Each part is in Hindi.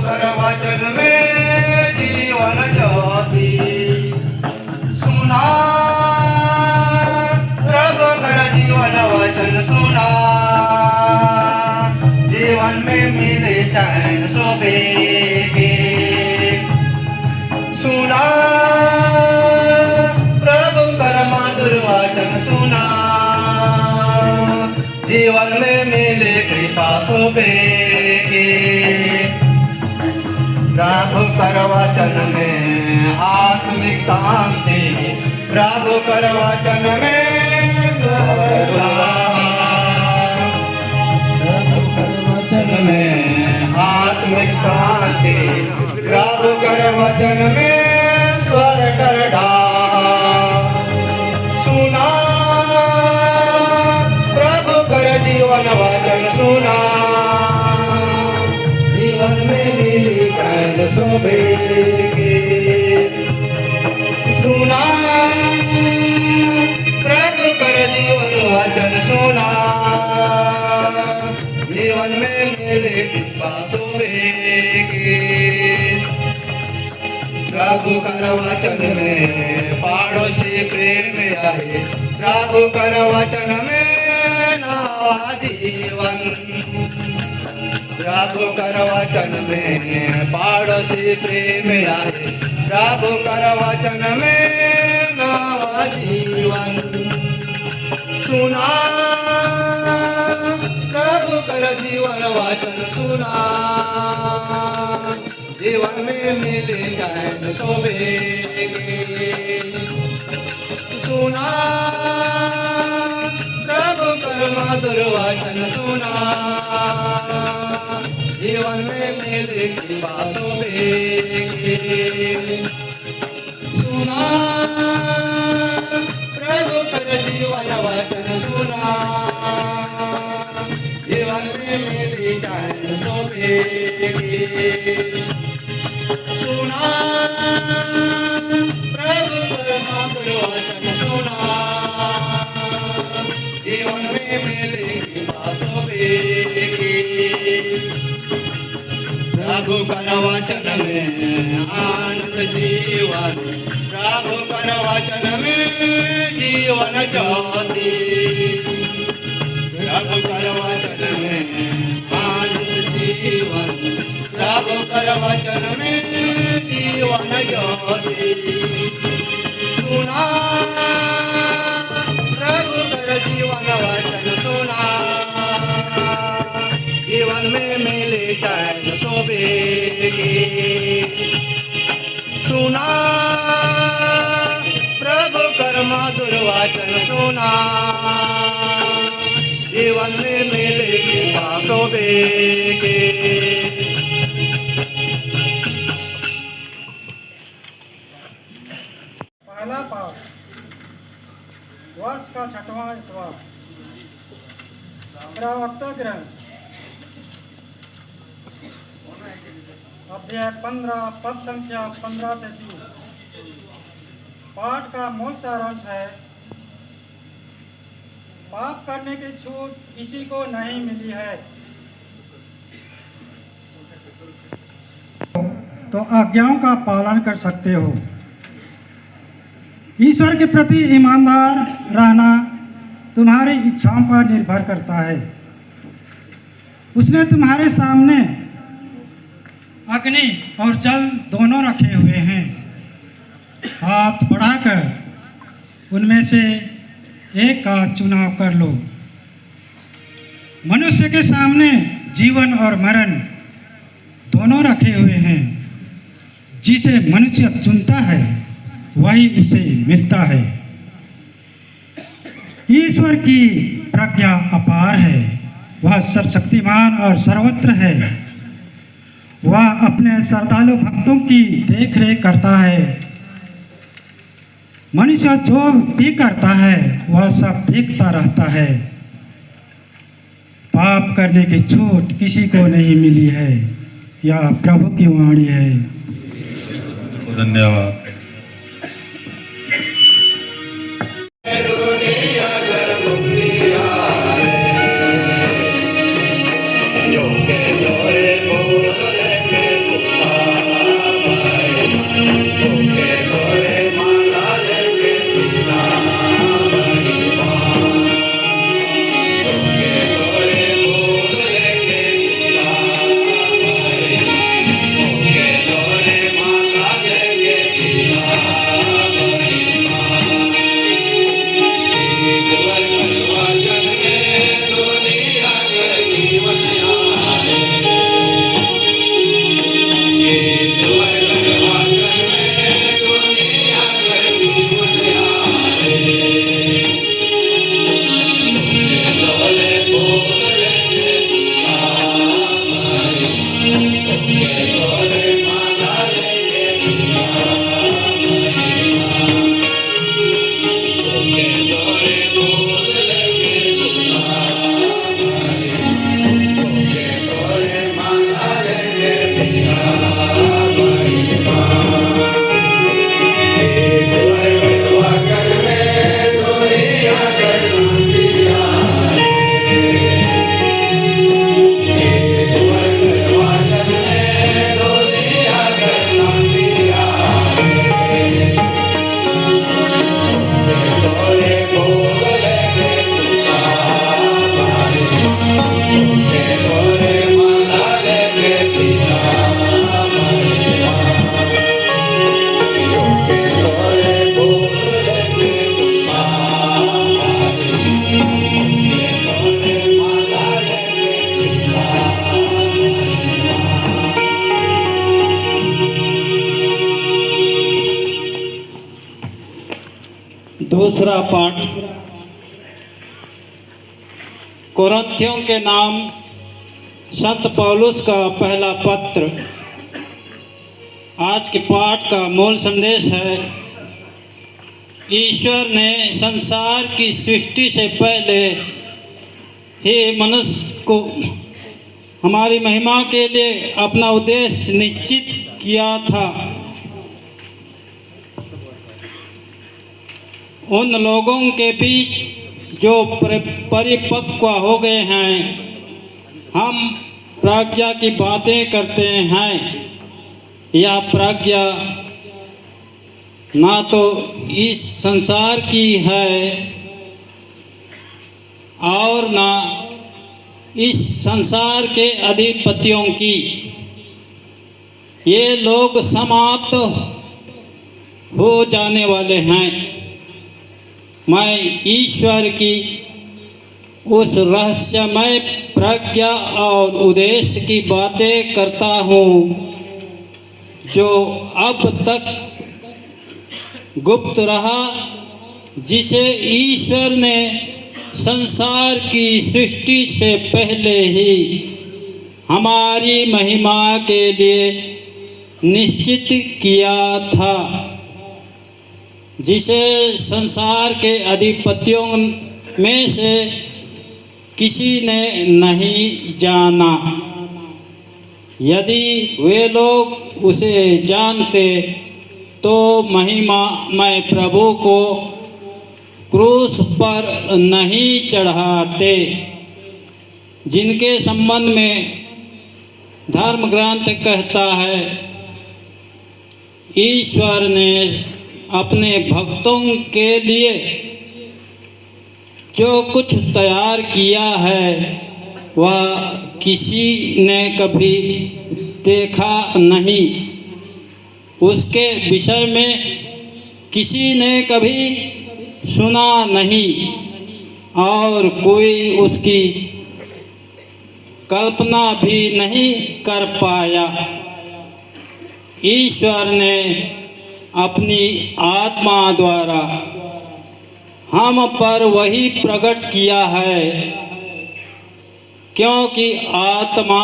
कर वचन में जीवन ज्योति सुना, प्रभु कर जीवन वचन सुना, जीवन में मिले चैन सुबह सुना, प्रभु कर मधुर वचन सुना, जीवन में मिले कृपा सुबह। प्रभु कर वचन में आत्मिक शांति, प्रभु कर वचन में आत्मिक शांति, प्रभु कर वचन में स्वर कर सुना, प्रभु कर जीवन वचन सुना, जीवन में मिली चैन सुबह सुना, प्रभु कर जीवन वचन सुना, जीवन में मिले कृपा सुबह। प्रभु कर वचन में पड़ोसी प्रेम आए, प्रभु कर वचन में नवा जीवन, प्रभु कर वचन में पड़ोसी प्रेम आए, प्रभु कर वचन में नवा जीवन सुना, प्रभु कर जीवन वचन सुना, जीवन में मिले चैन सुबह सुना, प्रभु कर मधुर वचन सुना, जीवन में मिले कृपा सुबह सुना, प्रभु कर जीवन वचन सुना, जीवन में मिले चैन सुबह सुना, प्रभु कर मधुर वचन सुना, जीवन में मिले कृपा सुबह। प्रभु कर वचन में आनंद जीवन, प्रभु कर वचन में जीवन ज्योति, प्रभु कर वचन में आनंद जीवन, प्रभु कर वचन में जीवन ज्योति सुना, प्रभु कर जीवन वचन सुना, जीवन में मिले चैन सुबह सुना, प्रभु कर मधुर वचन सुना, जीवन में मिले कृपा सुबह। पहला पाठ वर्ष का 6वां इतवार, प्रवक्ता ग्रंथ अध्याय 15 पद संख्या 15 से 20। पाठ का मूल सारांश है, पाप करने की छूट किसी को नहीं मिली है, तो आज्ञाओं का पालन कर सकते हो। ईश्वर के प्रति ईमानदार रहना तुम्हारी इच्छाओं पर निर्भर करता है। उसने तुम्हारे सामने अग्नि और जल दोनों रखे हुए हैं। हाथ बढ़ाकर उनमें से एक का चुनाव कर लो। मनुष्य के सामने जीवन और मरण दोनों रखे हुए हैं। जिसे मनुष्य चुनता है वही उसे मिलता है। ईश्वर की प्रज्ञा अपार है, वह सर्वशक्तिमान और सर्वत्र है। वह अपने श्रद्धालु भक्तों की देखरेख करता है। मनुष्य जो भी करता है वह सब देखता रहता है। पाप करने की छूट किसी को नहीं मिली है, यह प्रभु की वाणी है। धन्यवाद। Yo que lloré por el que दूसरा पाठ कोरिन्थियों के नाम संत पौलुस का पहला पत्र। आज के पाठ का मूल संदेश है, ईश्वर ने संसार की सृष्टि से पहले ही मनुष्य को हमारी महिमा के लिए अपना उद्देश्य निश्चित किया था। उन लोगों के बीच जो परिपक्व हो गए हैं, हम प्रज्ञा की बातें करते हैं। यह प्रज्ञा ना तो इस संसार की है और ना इस संसार के अधिपतियों की। ये लोग समाप्त हो जाने वाले हैं। मैं ईश्वर की उस रहस्यमय प्रज्ञा और उद्देश्य की बातें करता हूँ जो अब तक गुप्त रहा, जिसे ईश्वर ने संसार की सृष्टि से पहले ही हमारी महिमा के लिए निश्चित किया था, जिसे संसार के अधिपतियों में से किसी ने नहीं जाना। यदि वे लोग उसे जानते तो महिमा मैं प्रभु को क्रूस पर नहीं चढ़ाते, जिनके संबंध में धर्म ग्रंथ कहता है, ईश्वर ने अपने भक्तों के लिए जो कुछ तैयार किया है वह किसी ने कभी देखा नहीं, उसके विषय में किसी ने कभी सुना नहीं और कोई उसकी कल्पना भी नहीं कर पाया। ईश्वर ने अपनी आत्मा द्वारा हम पर वही प्रकट किया है, क्योंकि आत्मा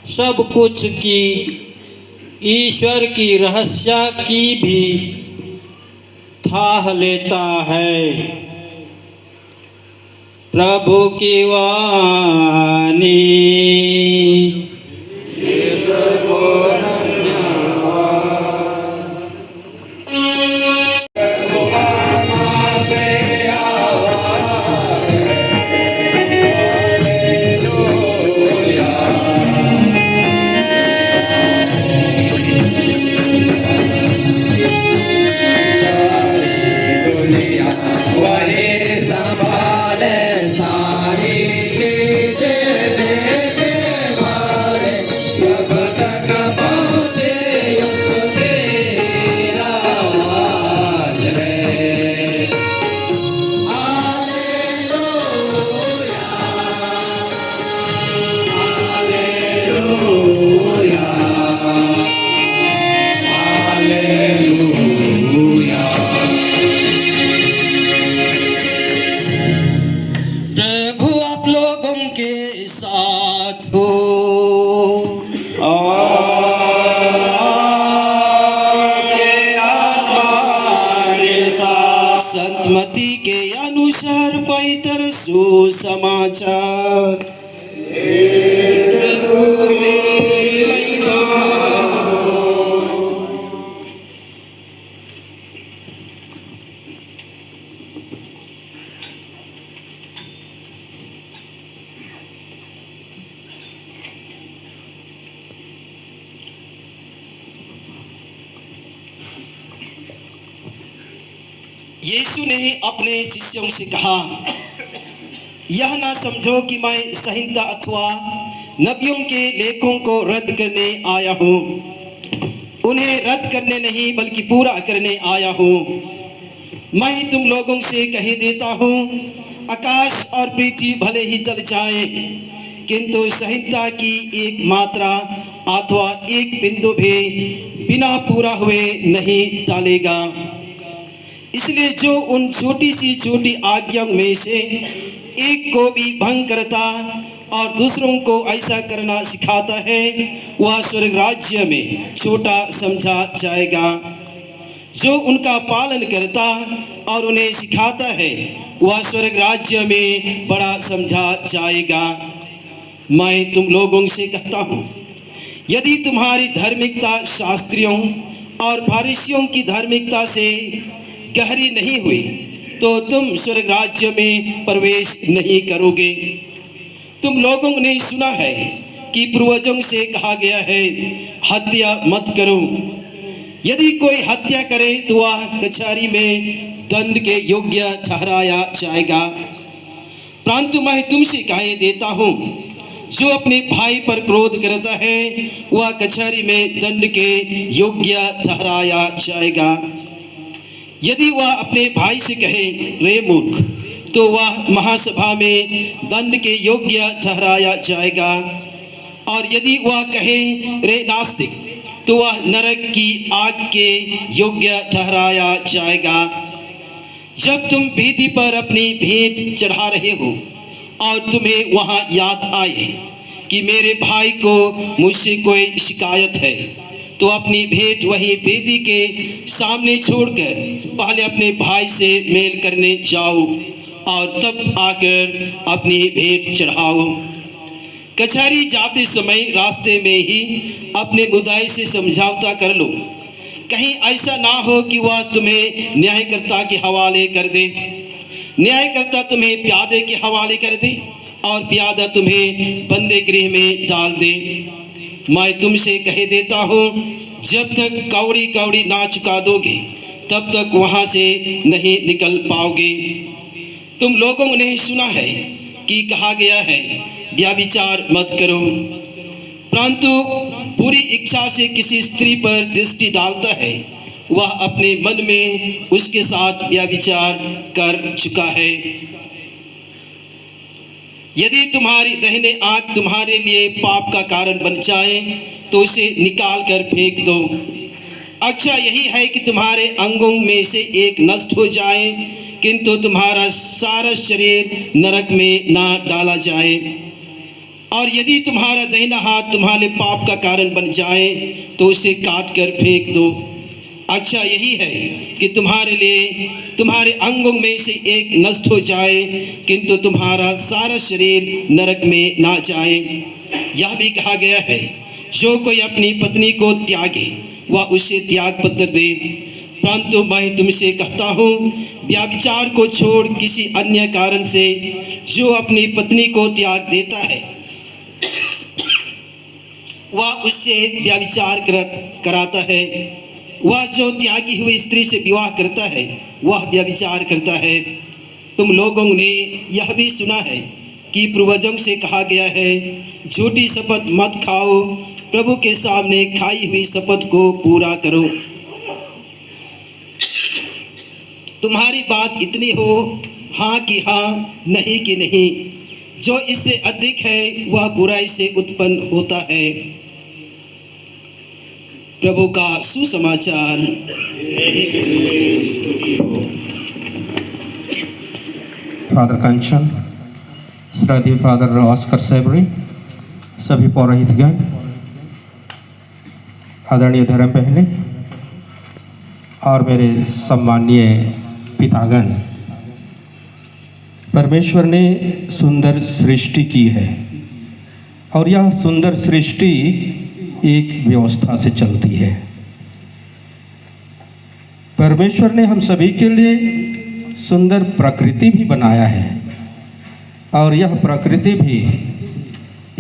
सब कुछ की ईश्वर की रहस्य की भी थाह लेता है। प्रभु की वाणी। ईश्वर को सुसमाचार। यीशु ने अपने शिष्यों से कहा, यह ना समझो कि मैं संहिता अथवा नबियों के लेखों को रद्द करने आया हूँ। उन्हें रद्द करने नहीं बल्कि पूरा करने आया हूँ। मैं तुम लोगों से कह देता हूँ, आकाश और पृथ्वी भले ही टल जाएं, किंतु संहिता की एक मात्रा अथवा एक बिंदु भी बिना पूरा हुए नहीं टालेगा। इसलिए जो उन छोटी सी छोटी आज्ञाओं में से एक को भी भंग करता और दूसरों को ऐसा करना सिखाता है, वह स्वर्ग राज्य में छोटा समझा जाएगा। जो उनका पालन करता और उन्हें सिखाता है, वह स्वर्ग राज्य में बड़ा समझा जाएगा। मैं तुम लोगों से कहता हूँ, यदि तुम्हारी धार्मिकता शास्त्रियों और फरीसियों की धार्मिकता से गहरी नहीं हुई तो तुम स्वर्ग राज्य में प्रवेश नहीं करोगे। तुम लोगों ने सुना है कि पूर्वजों से कहा गया है, हत्या मत करो। यदि कोई हत्या करे तो वह कचहरी में दंड के योग्य ठहराया जाएगा। परंतु मैं तुमसे कह देता हूँ, जो अपने भाई पर क्रोध करता है वह कचहरी में दंड के योग्य ठहराया जाएगा। यदि वह अपने भाई से कहे, रे मूर्ख, तो वह महासभा में दंड के योग्य ठहराया जाएगा। और यदि वह कहे, रे नास्तिक, तो वह नरक की आग के योग्य ठहराया जाएगा। जब तुम वीधि पर अपनी भेंट चढ़ा रहे हो और तुम्हें वहाँ याद आए कि मेरे भाई को मुझसे कोई शिकायत है, तो अपनी भेंट वही वेदी के सामने छोड़कर पहले अपने भाई से मेल करने जाओ और तब आकर अपनी भेंट चढ़ाओ। कचहरी जाते समय रास्ते में ही अपने मुद्दाई से समझौता कर लो, कहीं ऐसा ना हो कि वह तुम्हें न्यायकर्ता के हवाले कर दे, न्यायकर्ता तुम्हें प्यादे के हवाले कर दे और प्यादा तुम्हें बंदे गृह में डाल दे। मैं तुमसे कह देता हूँ, जब तक कौड़ी कौड़ी ना चुका दोगे तब तक वहाँ से नहीं निकल पाओगे। तुम लोगों ने सुना है कि कहा गया है, व्यभिचार मत करो। परंतु पूरी इच्छा से किसी स्त्री पर दृष्टि डालता है, वह अपने मन में उसके साथ व्यभिचार कर चुका है। यदि तुम्हारी दाहिने आँख तुम्हारे लिए पाप का कारण बन जाए तो उसे निकाल कर फेंक दो। अच्छा यही है कि तुम्हारे अंगों में से एक नष्ट हो जाए, किंतु तुम्हारा सारा शरीर नरक में ना डाला जाए। और यदि तुम्हारा दाहिना हाथ तुम्हारे पाप का कारण बन जाए तो उसे काट कर फेंक दो। अच्छा यही है कि तुम्हारे लिए तुम्हारे अंगों में से एक नष्ट हो जाए, किंतु तुम्हारा सारा शरीर नरक में ना जाए। यह भी कहा गया है, जो कोई अपनी पत्नी को त्यागे वह उसे त्याग पत्र दे। परंतु मैं तुमसे कहता हूँ, व्यभिचार को छोड़ किसी अन्य कारण से जो अपनी पत्नी को त्याग देता है वह उससे व्यभिचार कराता है। वह जो त्यागी हुई स्त्री से विवाह करता है वह व्यभिचार करता है। तुम लोगों ने यह भी सुना है कि पूर्वजों से कहा गया है, झूठी शपथ मत खाओ, प्रभु के सामने खाई हुई शपथ को पूरा करो। तुम्हारी बात इतनी हो, हाँ कि हाँ, नहीं कि नहीं। जो इससे अधिक है वह बुराई से उत्पन्न होता है। प्रभु का सुसमाचार। फादर कंचन, श्रद्धेय फादर ऑस्कर सेबरी, सभी पौरोहितगण, आदरणीय धर्म बहनें और मेरे सम्माननीय पितागण, परमेश्वर ने सुंदर सृष्टि की है और यह सुंदर सृष्टि एक व्यवस्था से चलती है। परमेश्वर ने हम सभी के लिए सुंदर प्रकृति भी बनाया है और यह प्रकृति भी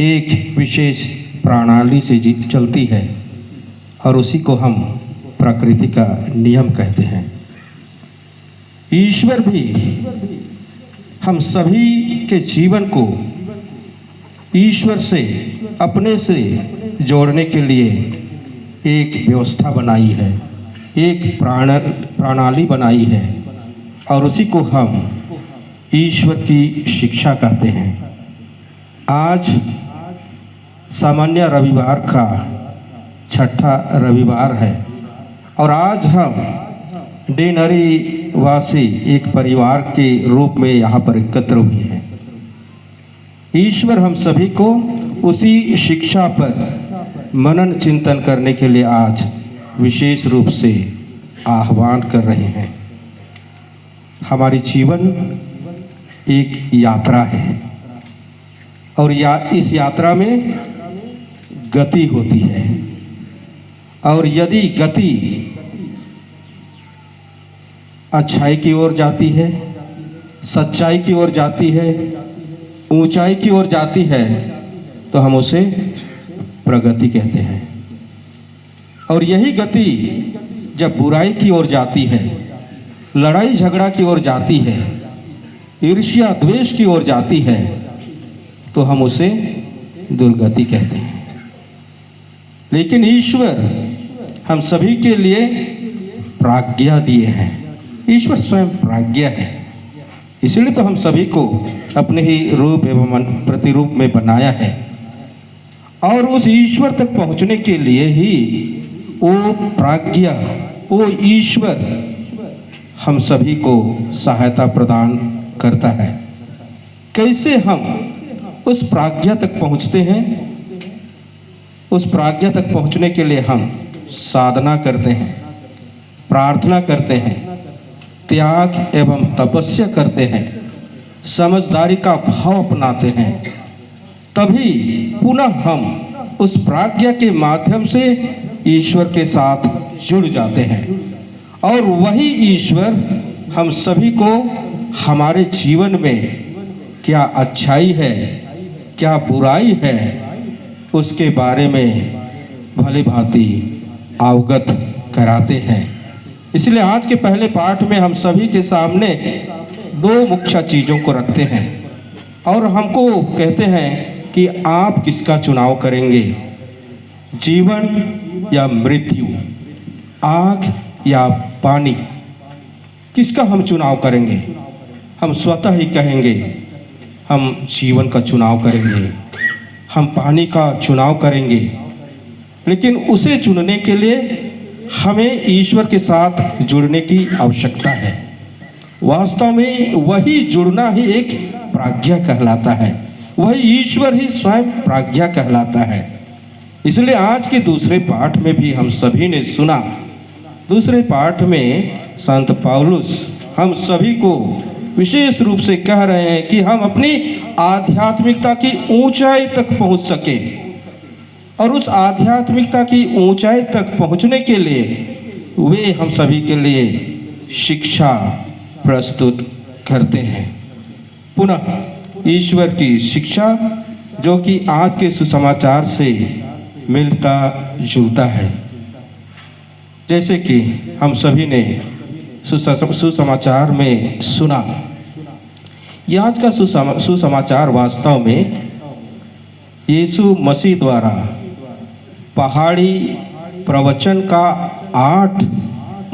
एक विशेष प्रणाली से चलती है और उसी को हम प्रकृति का नियम कहते हैं। ईश्वर भी हम सभी के जीवन को ईश्वर से अपने से जोड़ने के लिए एक व्यवस्था बनाई है, एक प्रणाली बनाई है और उसी को हम ईश्वर की शिक्षा कहते हैं। आज सामान्य रविवार का छठा रविवार है और आज हम डेनरी वासी एक परिवार के रूप में यहाँ पर एकत्र हुए हैं। ईश्वर हम सभी को उसी शिक्षा पर मनन चिंतन करने के लिए आज विशेष रूप से आह्वान कर रहे हैं। हमारी जीवन एक यात्रा है और इस यात्रा में गति होती है और यदि गति अच्छाई की ओर जाती है, सच्चाई की ओर जाती है, ऊंचाई की ओर जाती है तो हम उसे प्रगति कहते हैं। और यही गति जब बुराई की ओर जाती है, लड़ाई झगड़ा की ओर जाती है, ईर्ष्या द्वेष की ओर जाती है तो हम उसे दुर्गति कहते हैं। लेकिन ईश्वर हम सभी के लिए प्राज्ञा दिए हैं। ईश्वर स्वयं प्राज्ञा है, इसलिए तो हम सभी को अपने ही रूप एवं प्रतिरूप में बनाया है और उस ईश्वर तक पहुंचने के लिए ही वो प्राज्ञा, वो ईश्वर हम सभी को सहायता प्रदान करता है। कैसे हम उस प्राज्ञा तक पहुंचते हैं? उस प्राज्ञा तक पहुंचने के लिए हम साधना करते हैं, प्रार्थना करते हैं, त्याग एवं तपस्या करते हैं, समझदारी का भाव अपनाते हैं। तभी पुनः हम उस प्राज्ञा के माध्यम से ईश्वर के साथ जुड़ जाते हैं और वही ईश्वर हम सभी को हमारे जीवन में क्या अच्छाई है, क्या बुराई है, उसके बारे में भली भांति अवगत कराते हैं। इसलिए आज के पहले पाठ में हम सभी के सामने दो मुख्य चीज़ों को रखते हैं और हमको कहते हैं कि आप किसका चुनाव करेंगे, जीवन या मृत्यु, आग या पानी, किसका हम चुनाव करेंगे? हम स्वतः ही कहेंगे हम जीवन का चुनाव करेंगे, हम पानी का चुनाव करेंगे। लेकिन उसे चुनने के लिए हमें ईश्वर के साथ जुड़ने की आवश्यकता है। वास्तव में वही जुड़ना ही एक प्राज्ञा कहलाता है, वही ईश्वर ही स्वयं प्राज्ञा कहलाता है। इसलिए आज के दूसरे पाठ में भी हम सभी ने सुना, दूसरे पाठ में संत पौलुस हम सभी को विशेष रूप से कह रहे हैं कि हम अपनी आध्यात्मिकता की ऊंचाई तक पहुंच सकें और उस आध्यात्मिकता की ऊंचाई तक पहुंचने के लिए वे हम सभी के लिए शिक्षा प्रस्तुत करते हैं। पुनः ईश्वर की शिक्षा जो कि आज के सुसमाचार से मिलता जुलता है। जैसे कि हम सभी ने सुसमाचार में सुना, यह आज का सुसमाचार वास्तव में यीशु मसीह द्वारा पहाड़ी प्रवचन का 8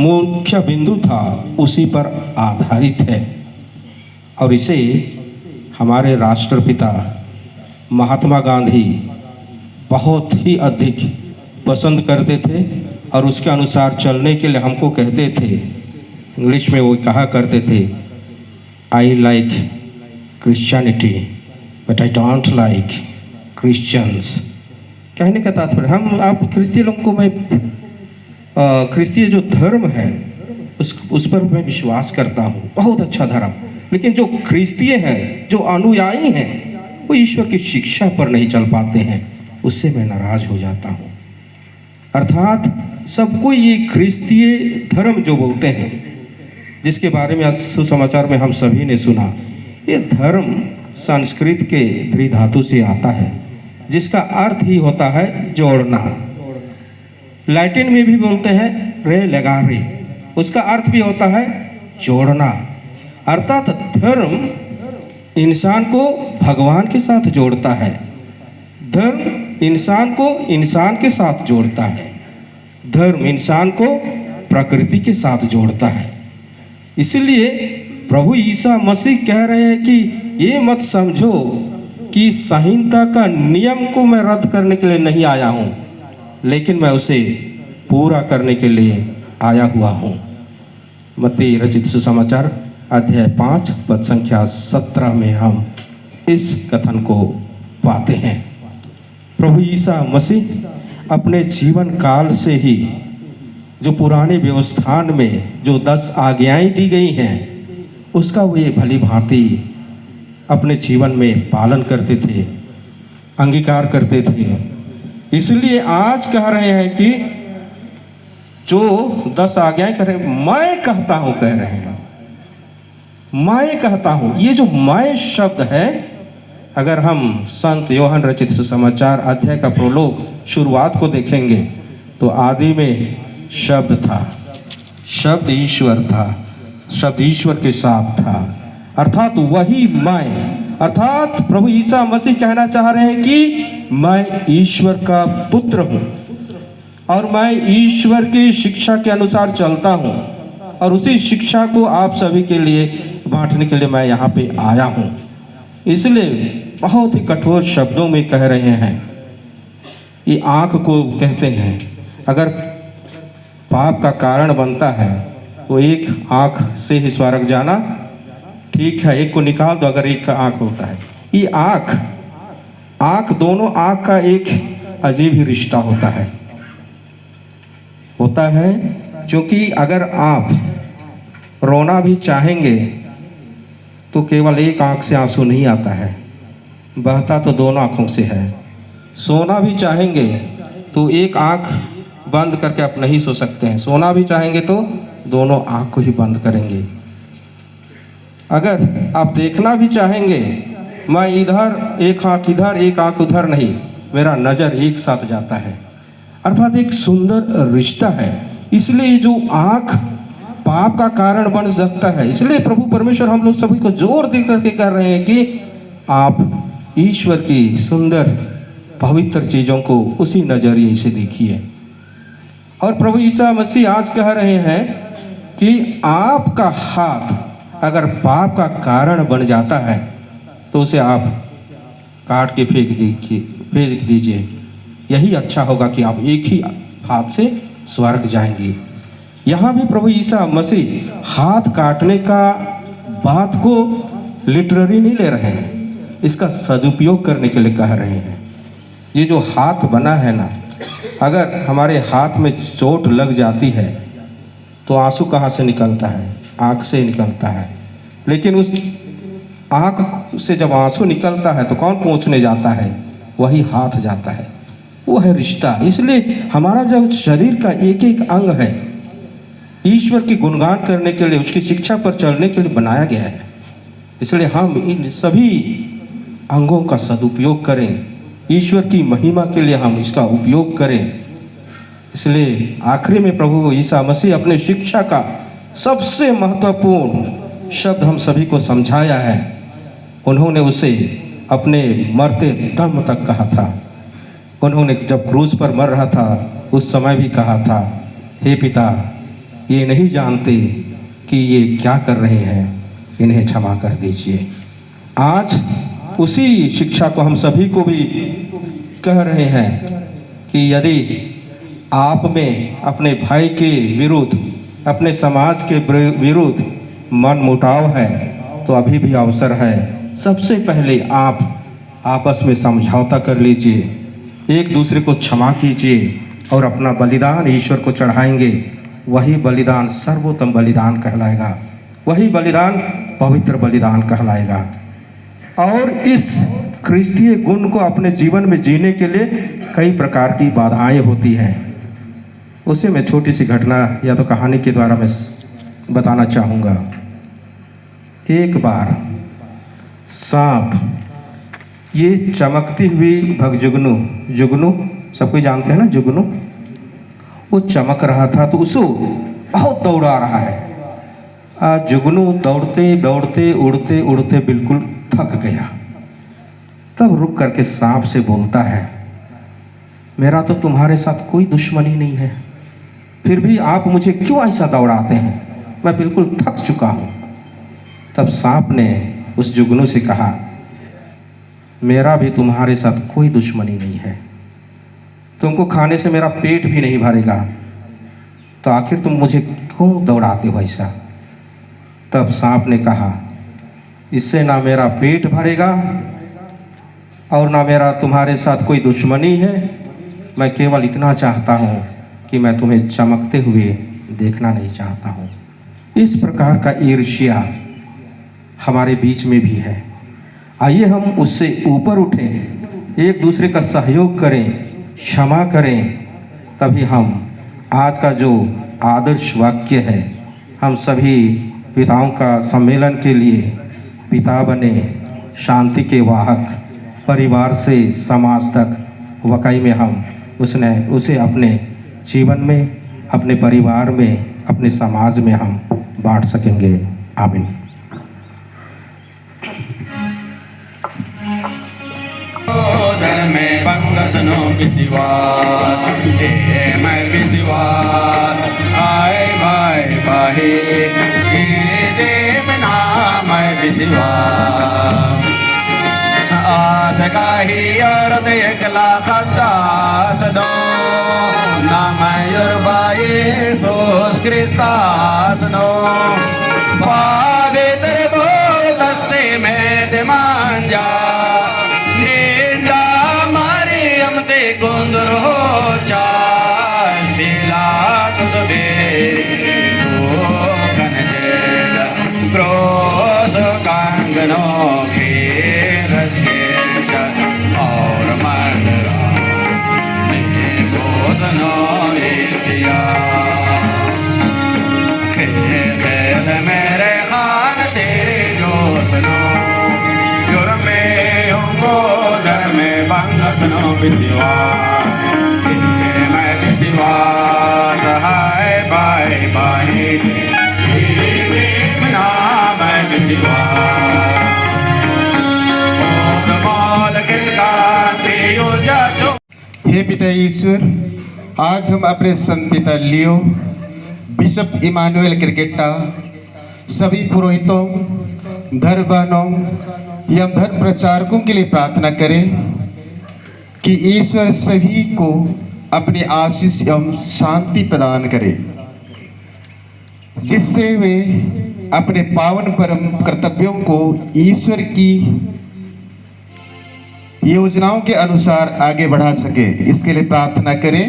मुख्य बिंदु था, उसी पर आधारित है और इसे हमारे राष्ट्रपिता महात्मा गांधी बहुत ही अधिक पसंद करते थे और उसके अनुसार चलने के लिए हमको कहते थे। इंग्लिश में वो कहा करते थे, I like Christianity but I don't like Christians. कहने का तात्पर्य आप ख्रिस्ती लोगों को मैं ख्रिस्तीय जो धर्म है उस पर मैं विश्वास करता हूँ, बहुत अच्छा धर्म, लेकिन जो ख्रिस्तीय हैं, जो अनुयायी हैं, वो ईश्वर की शिक्षा पर नहीं चल पाते हैं, उससे मैं नाराज हो जाता हूँ। अर्थात सबको ये ख्रिस्तीय धर्म जो बोलते हैं, जिसके बारे में आज सुसमाचार में हम सभी ने सुना, ये धर्म संस्कृत के द्विधातु से आता है, जिसका अर्थ ही होता है जोड़ना। लैटिन में भी बोलते हैं रे लेगारे, उसका अर्थ भी होता है जोड़ना। अर्थात धर्म इंसान को भगवान के साथ जोड़ता है, धर्म इंसान को इंसान के साथ जोड़ता है, धर्म इंसान को प्रकृति के साथ जोड़ता है। इसलिए प्रभु ईसा मसीह कह रहे हैं कि ये मत समझो कि संहिता का नियम को मैं रद्द करने के लिए नहीं आया हूँ, लेकिन मैं उसे पूरा करने के लिए आया हुआ हूँ। मत्ती रचित सुसमाचार अध्याय 5 पद संख्या 17 में हम इस कथन को पाते हैं। प्रभु ईसा मसीह अपने जीवन काल से ही जो पुराने व्यवस्थान में जो 10 आज्ञाएं दी गई हैं, उसका वे भली भांति अपने जीवन में पालन करते थे, अंगीकार करते थे। इसलिए आज कह रहे हैं कि जो 10 आज्ञाएं कह रहे हैं, मैं कहता हूं, कह रहे हैं मैं कहता हूं। ये जो मैं शब्द है, अगर हम संत योहन रचित सुसमाचार अध्याय का प्रोलोग शुरुआत को देखेंगे तो आदि में शब्द था, शब्द ईश्वर था, शब्द ईश्वर के साथ था, अर्थात वही मैं। अर्थात प्रभु ईसा मसीह कहना चाह रहे हैं कि मैं ईश्वर का पुत्र हूँ और मैं ईश्वर की शिक्षा के अनुसार चलता हूँ, और उसी शिक्षा को आप सभी के लिए बांटने के लिए मैं यहाँ पे आया हूँ। इसलिए बहुत ही कठोर शब्दों में कह रहे हैं। ये आँख को कहते हैं, अगर पाप का कारण बनता है तो एक आँख से ही स्वर्ग जाना ठीक है, एक को निकाल दो अगर एक का आँख होता है। ये आँख दोनों आँख का एक अजीब ही रिश्ता होता है क्योंकि अगर आप रोना भी चाहेंगे तो केवल एक आँख से आंसू नहीं आता है, बहता तो दोनों आँखों से है। सोना भी चाहेंगे तो एक आँख बंद करके आप नहीं सो सकते हैं, सोना भी चाहेंगे तो दोनों आँख को ही बंद करेंगे। अगर आप देखना भी चाहेंगे, मैं इधर एक आँख इधर एक आँख उधर नहीं, मेरा नज़र एक साथ जाता है। अर्थात एक सुंदर रिश्ता है। इसलिए जो आँख पाप का कारण बन सकता है, इसलिए प्रभु परमेश्वर हम लोग सभी को जोर दे करके कह रहे हैं कि आप ईश्वर की सुंदर पवित्र चीज़ों को उसी नज़रिए से देखिए। और प्रभु ईसा मसीह आज कह रहे हैं कि आपका हाथ अगर पाप का कारण बन जाता है तो उसे आप काट के फेंक दीजिए। यही अच्छा होगा कि आप एक ही हाथ से स्वर्ग जाएंगे। यहाँ भी प्रभु ईसा मसीह हाथ काटने का बात को लिटररी नहीं ले रहे हैं, इसका सदुपयोग करने के लिए कह रहे हैं। ये जो हाथ बना है ना, अगर हमारे हाथ में चोट लग जाती है तो आंसू कहाँ से निकलता है? आँख से निकलता है। लेकिन उस आँख से जब आंसू निकलता है तो कौन पोंछने जाता है? वही हाथ जाता है। वो है रिश्ता। इसलिए हमारा जो शरीर का एक एक अंग है ईश्वर की गुणगान करने के लिए, उसकी शिक्षा पर चलने के लिए बनाया गया है। इसलिए हम इन सभी अंगों का सदुपयोग करें, ईश्वर की महिमा के लिए हम इसका उपयोग करें। इसलिए आखिरी में प्रभु ईसा मसीह अपने शिक्षा का सबसे महत्वपूर्ण शब्द हम सभी को समझाया है। उन्होंने उसे अपने मरते दम तक कहा था। उन्होंने जब क्रूस पर मर रहा था उस समय भी कहा था, हे पिता, ये नहीं जानते कि ये क्या कर रहे हैं, इन्हें क्षमा कर दीजिए। आज उसी शिक्षा को हम सभी को भी कह रहे हैं कि यदि आप में अपने भाई के विरुद्ध, अपने समाज के विरुद्ध मन मुटाव है तो अभी भी अवसर है। सबसे पहले आप आपस में समझौता कर लीजिए, एक दूसरे को क्षमा कीजिए और अपना बलिदान ईश्वर को चढ़ाएंगे। वही बलिदान सर्वोत्तम बलिदान कहलाएगा। वही बलिदान पवित्र बलिदान कहलाएगा। और इस ख्रिस्तीय गुण को अपने जीवन में जीने के लिए कई प्रकार की बाधाएं होती हैं। उसे मैं छोटी सी घटना या तो कहानी के द्वारा मैं बताना चाहूँगा। एक बार सांप, ये चमकती हुई भगजुगनू, जुगनू सब कोई जानते हैं ना, जुगनू, वो चमक रहा था तो उसको बहुत दौड़ा रहा है। जुगनू दौड़ते दौड़ते उड़ते उड़ते बिल्कुल थक गया। तब रुक करके सांप से बोलता है, मेरा तो तुम्हारे साथ कोई दुश्मनी नहीं है, फिर भी आप मुझे क्यों ऐसा दौड़ाते हैं, मैं बिल्कुल थक चुका हूँ। तब सांप ने उस जुगनू से कहा, मेरा भी तुम्हारे साथ कोई दुश्मनी नहीं है, तुमको खाने से मेरा पेट भी नहीं भरेगा, तो आखिर तुम मुझे क्यों दौड़ाते हो ऐसा। तब सांप ने कहा, इससे ना मेरा पेट भरेगा और ना मेरा तुम्हारे साथ कोई दुश्मनी है, मैं केवल इतना चाहता हूँ कि मैं तुम्हें चमकते हुए देखना नहीं चाहता हूँ। इस प्रकार का ईर्ष्या हमारे बीच में भी है। आइए हम उससे ऊपर उठें, एक दूसरे का सहयोग करें, क्षमा करें, तभी हम आज का जो आदर्श वाक्य है, हम सभी पिताओं का सम्मेलन के लिए पिता बने, शांति के वाहक, परिवार से समाज तक वाकई में हम उसे अपने जीवन में, अपने परिवार में, अपने समाज में हम बांट सकेंगे। आमीन। धर्म में बंगसनो किसी बात, मैं किसी बात, आए भाई भाई, देव नाम मैं किसी बात, आस का ही और एकला खदास दो, नाम युरबाई ठोस क्रिस्तास नो, पागे तेरे बोल दस्ते में दिमान जा, गुंदर हो चाल दिला क्रोस कांगनों के और मंडरा मेरे खान से जो सुनो युर में हमको धर में बंग सुनो बिजवा मैं बिजवा हाय बाय बाय ना मैं बिजवा माल किसका पियो जा जो। हे पिता ईश्वर, आज हम अपने संत पिता लियो, बिशप इमानुएल क्रिकेटा, सभी पुरोहितों, धर्मवानों एवं धर्म प्रचारकों के लिए प्रार्थना करें कि ईश्वर सभी को अपनी आशीष एवं शांति प्रदान करे, जिससे वे अपने पावन परम कर्तव्यों को ईश्वर की योजनाओं के अनुसार आगे बढ़ा सके। इसके लिए प्रार्थना करें।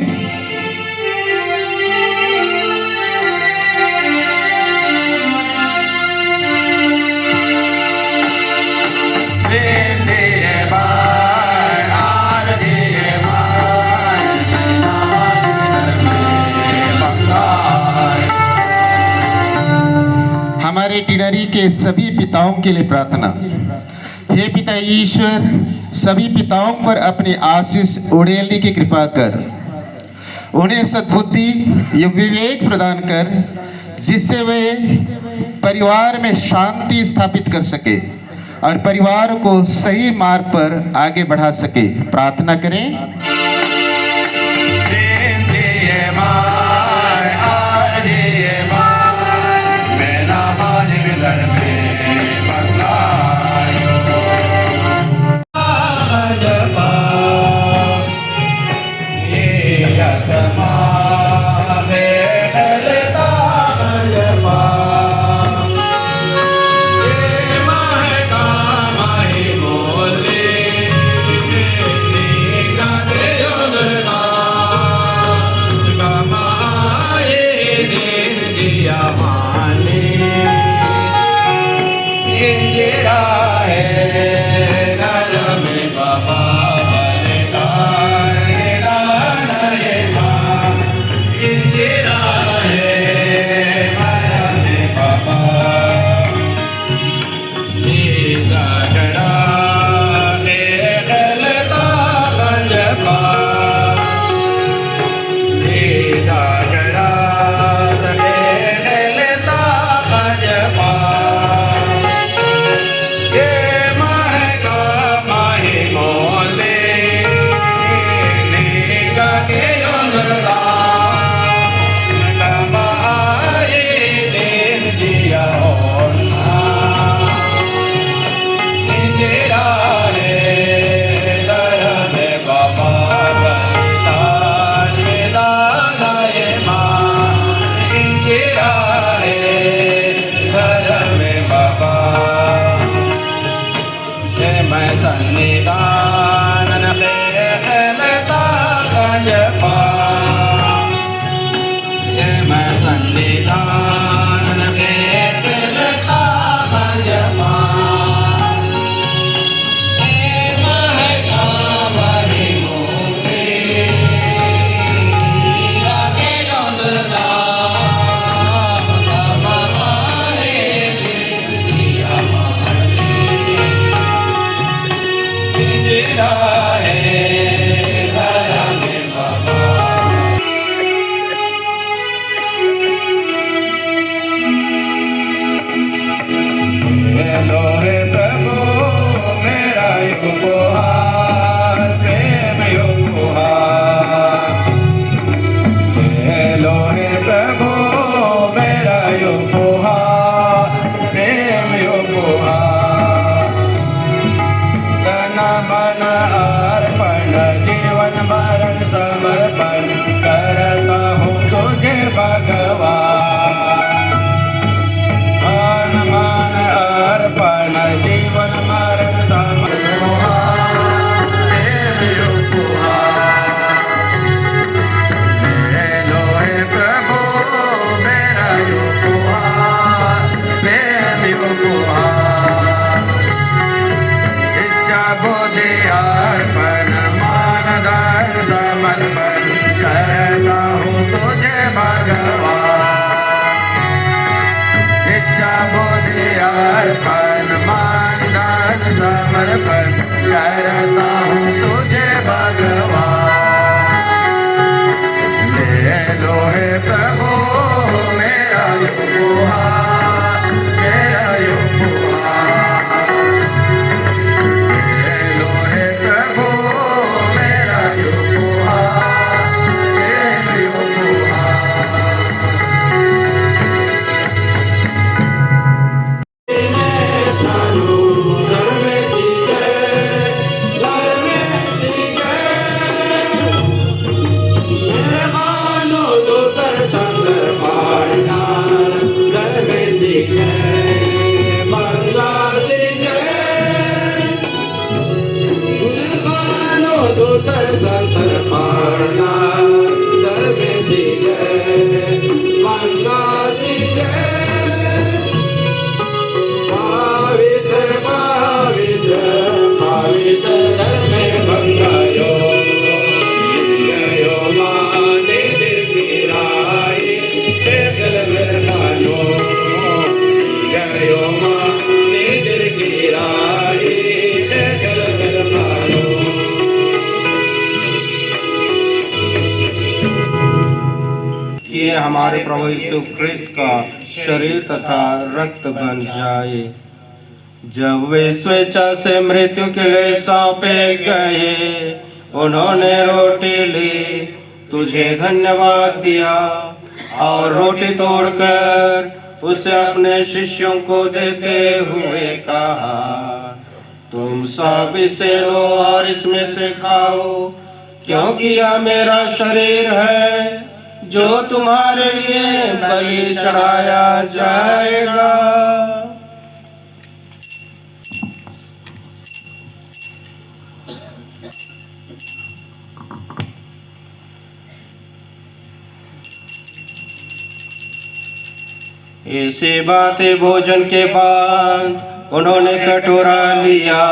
हमारे टिडरी के सभी पिताओं के लिए प्रार्थना। हे पिता ईश्वर, सभी पिताओं पर अपनी आशीष उड़ेलने की कृपा कर, उन्हें सद्बुद्धि एवं विवेक प्रदान कर, जिससे वे परिवार में शांति स्थापित कर सके और परिवार को सही मार्ग पर आगे बढ़ा सके। प्रार्थना करें। इंदिरा है मरने बाबा सीता डरा के डलता गंजपा सीता डरा के डलता गंजपा ये महका माही मोले नीका के योंदला कमाए दिन जिया होना इंदिरा है दया में बाबा बलिदान में दाना ये माँ इंदिरा है दया में बाबा ये मैं सन्निधान खेलता गंजपा ये मैं सन्निधान खेलता गंजपा ये महका वही मोते लागे योंदला कमाए जिया इंदिरा है दया में बाबा हेलो हे प्रभु मेरा उपहार प्रेम उपहार हेलो हे प्रभु मेरा उपहार प्रेम उपहार तन मन अर्पण जीवन मरण समर्पण करता हूँ तुझे भगवान तन मन अर्पण जीवन मरण समर्पण हेलो हे प्रभु मेरा उपहार प्रेम उपहार इच्छा बुद्धि अर्पण मान दान समर्पण करता हूँ तुझे भगवान इच्छा बुद्धि अर्पण मान दान समर्पण करता हूँ तुझे भगवान ले लो हे प्रभु मेरा उपहार मेरा उपहार हेलो हे प्रभु मेरा उपहार प्रेम उपहार ये हमारे प्रभु यीशु ख्रिस्त का शरीर तथा रक्त बन जाए। जब वे स्वेच्छा से मृत्यु के लिए सौंपे गए, उन्होंने रोटी ली, तुझे धन्यवाद दिया और रोटी तोड़कर उसे अपने शिष्यों को देते हुए कहा, तुम सब इसे लो और इसमें से खाओ, क्योंकि यह मेरा शरीर है जो तुम्हारे लिए बलि चढ़ाया जाएगा। ऐसी बातें भोजन के बाद उन्होंने कटोरा लिया,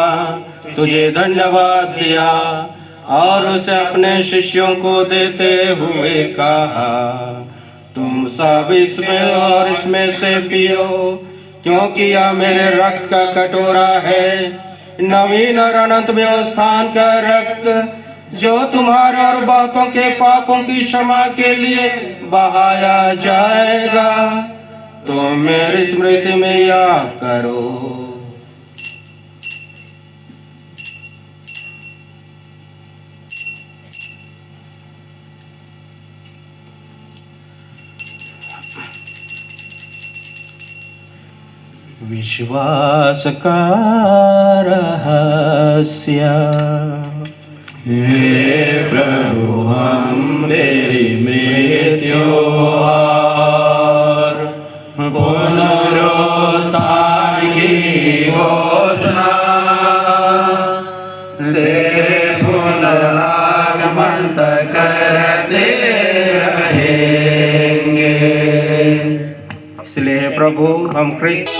तुझे धन्यवाद दिया और उसे अपने शिष्यों को देते हुए कहा, तुम सब इसमें और इसमें से पियो, क्योंकि यह मेरे रक्त का कटोरा है, नवीन और अनंत व्यवस्थान का रक्त, जो तुम्हारे और बहुतों के पापों की क्षमा के लिए बहाया जाएगा। तो मेरी स्मृति में यह करो। विश्वास का रहस्य। हे प्रभु, हम तेरी मृत्यु और पुनरुत्थान की घोषणा तेरे पुनरागमन तक करते रहेंगे। इसलिए हे प्रभु, हम क्रिस्त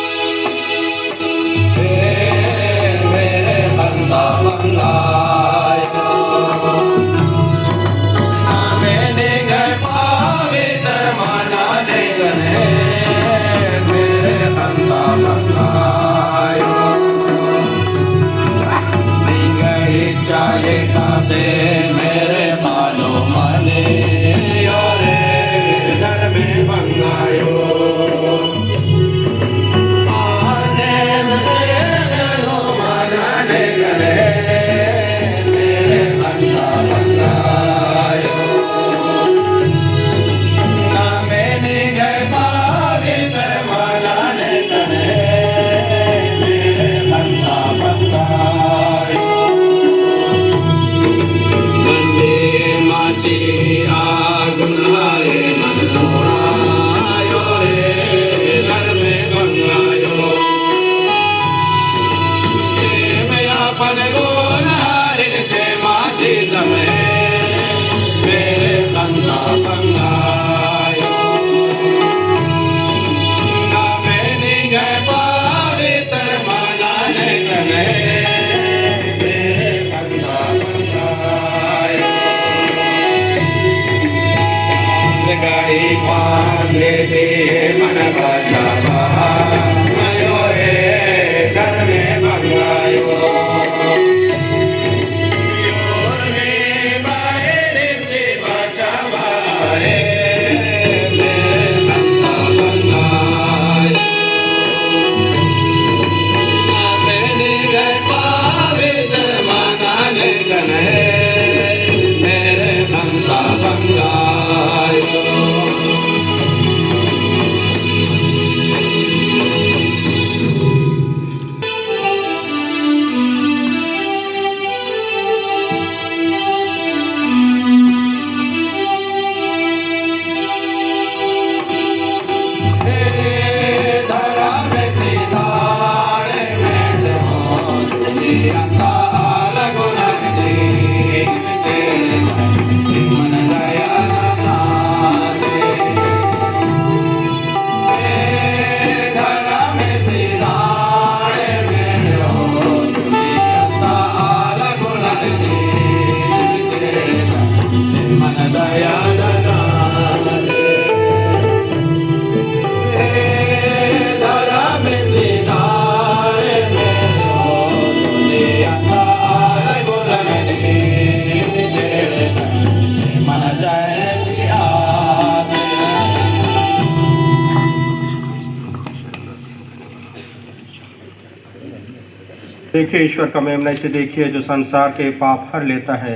देखिए, ईश्वर का मेमना से देखिए, जो संसार के पाप हर लेता है।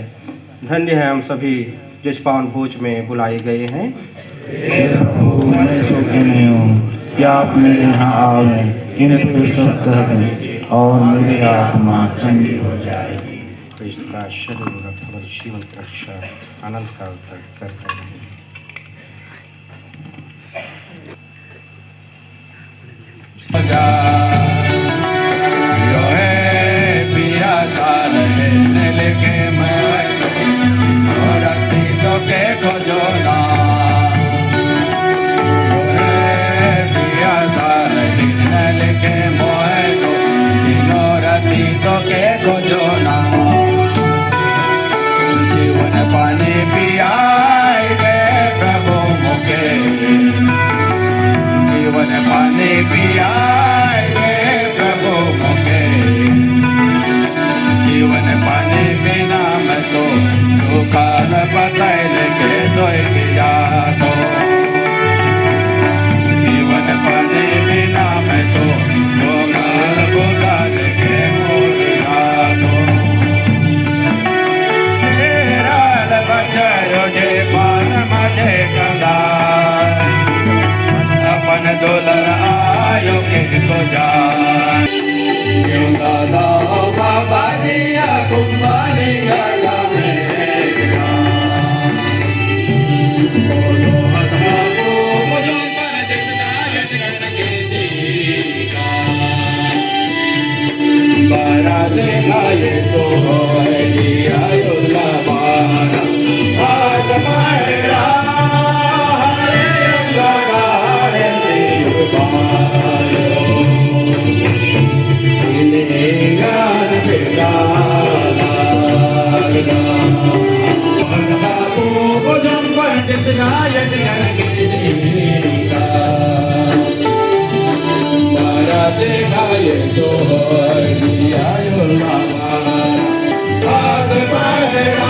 धन्य है हम सभी जिस पावन भोज में बुलाए गए हैं। हे प्रभु, मैं योग्य नहीं हूँ कि आप मेरे यहाँ आवे, किंतु सब कह दें और मेरी आत्मा चंगी हो जाएगी। क्रिस्त का शरीर रक्त हमारे जीवन की रक्षा आनंद काल तक करता रहे। जीवन पानी पियाए गए प्रभु मुके जाए क्यों दादा बाबा जिया कुंभारी गाया मेरा बोलो आत्मा को मुझों पर दिखलायत करके देगा बारा से खाए सो है दिया युल्ला बारा आज मायरा हरे अंगा हरे देवायो इलेगार बेगाला भगवा को भुजम पर दिखलायत करके देगा बारा से खाए सो है दिया युल्ला बारा आज मायरा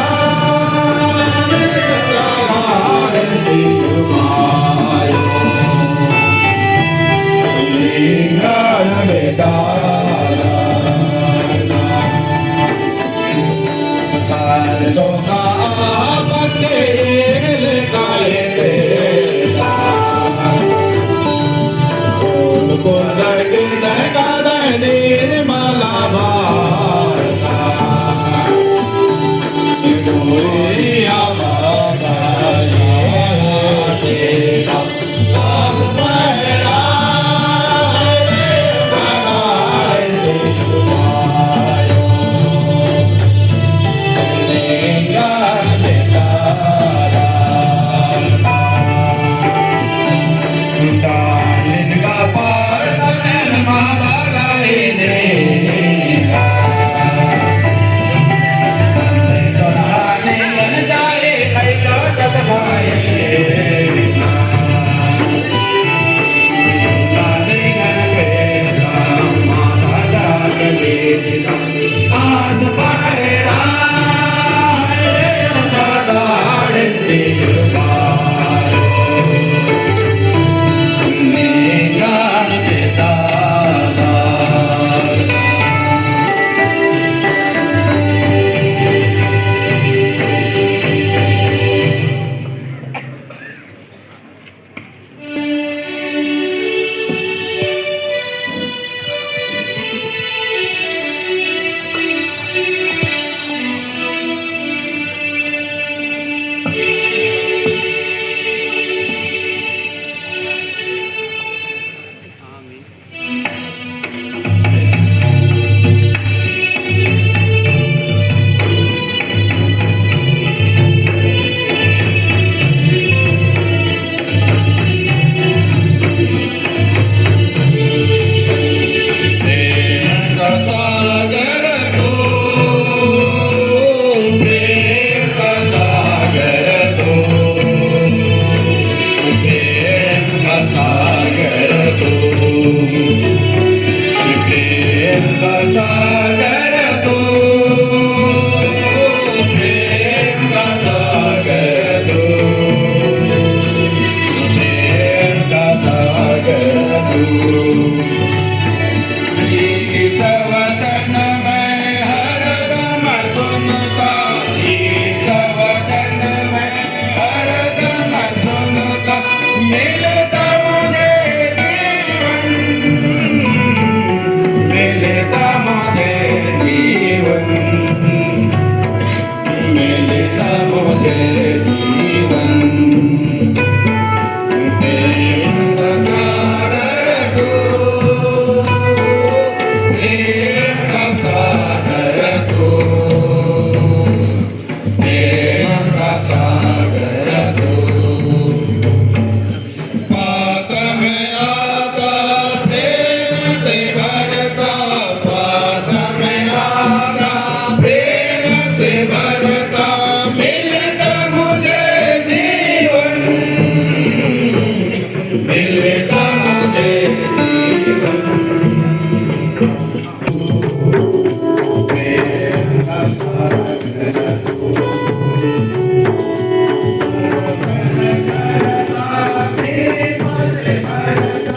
Hare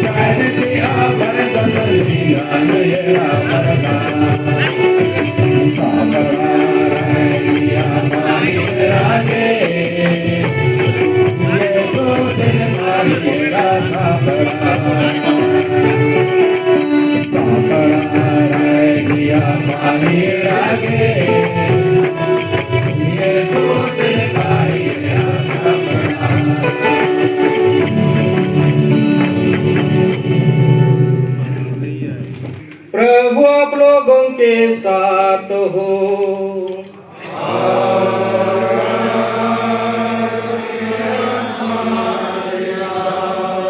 Charity के साथ हो।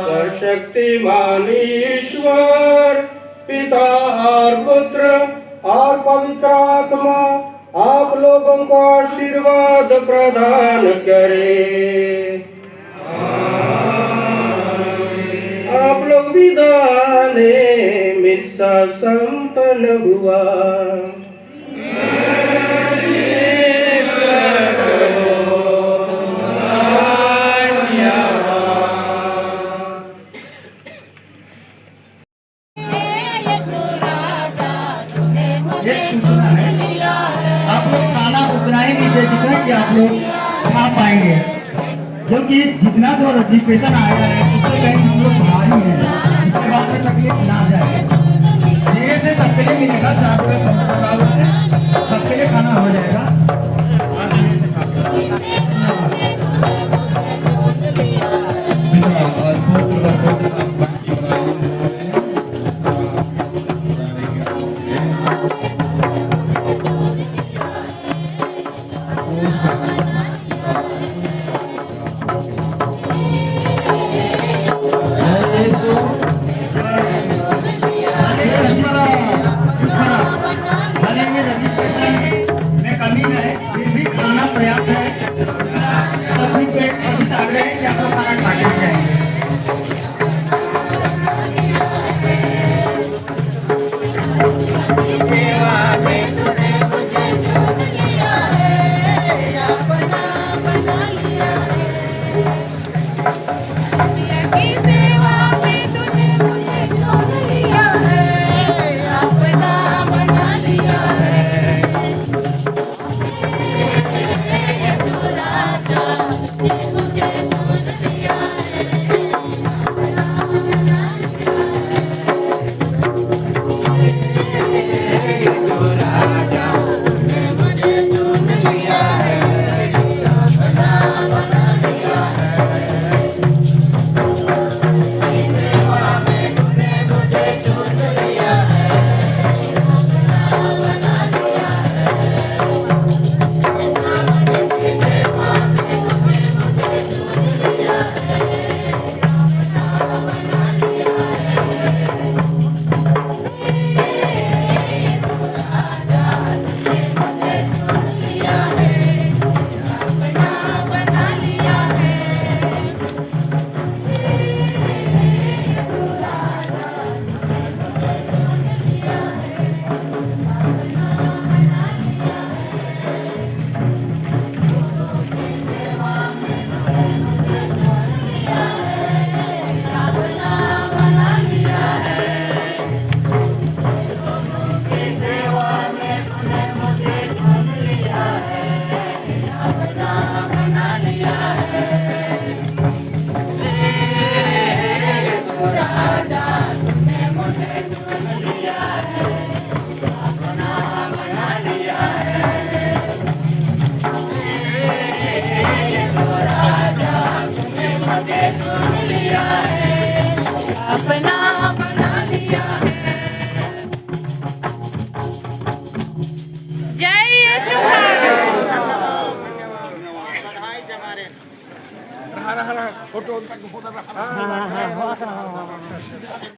सर्वशक्तिमान ईश्वर पिता और पुत्र और पवित्र आत्मा आप लोगों को आशीर्वाद प्रदान करे। आप लोग विदा लें, मिस्सा संपन्न हुआ। एक सूचना है, आप लोग खाना उतना ही नीचे जितना कि आप लोग खा पाएंगे, क्योंकि जितना जो रजिस्ट्रेशन आया है उससे कहीं हम लोग भारी हैं, इसके बाद में तकलीफ ना जाए। धीरे से सबके लिए मिलेगा, 4 रुपये 15 रुपये सबके लिए खाना हो जाएगा। में कमी है, फिर भी खाना पर्याप्त है। सभी पेट आग्रह है कि आप लोग खाना खा के जाएंगे। जय यीशु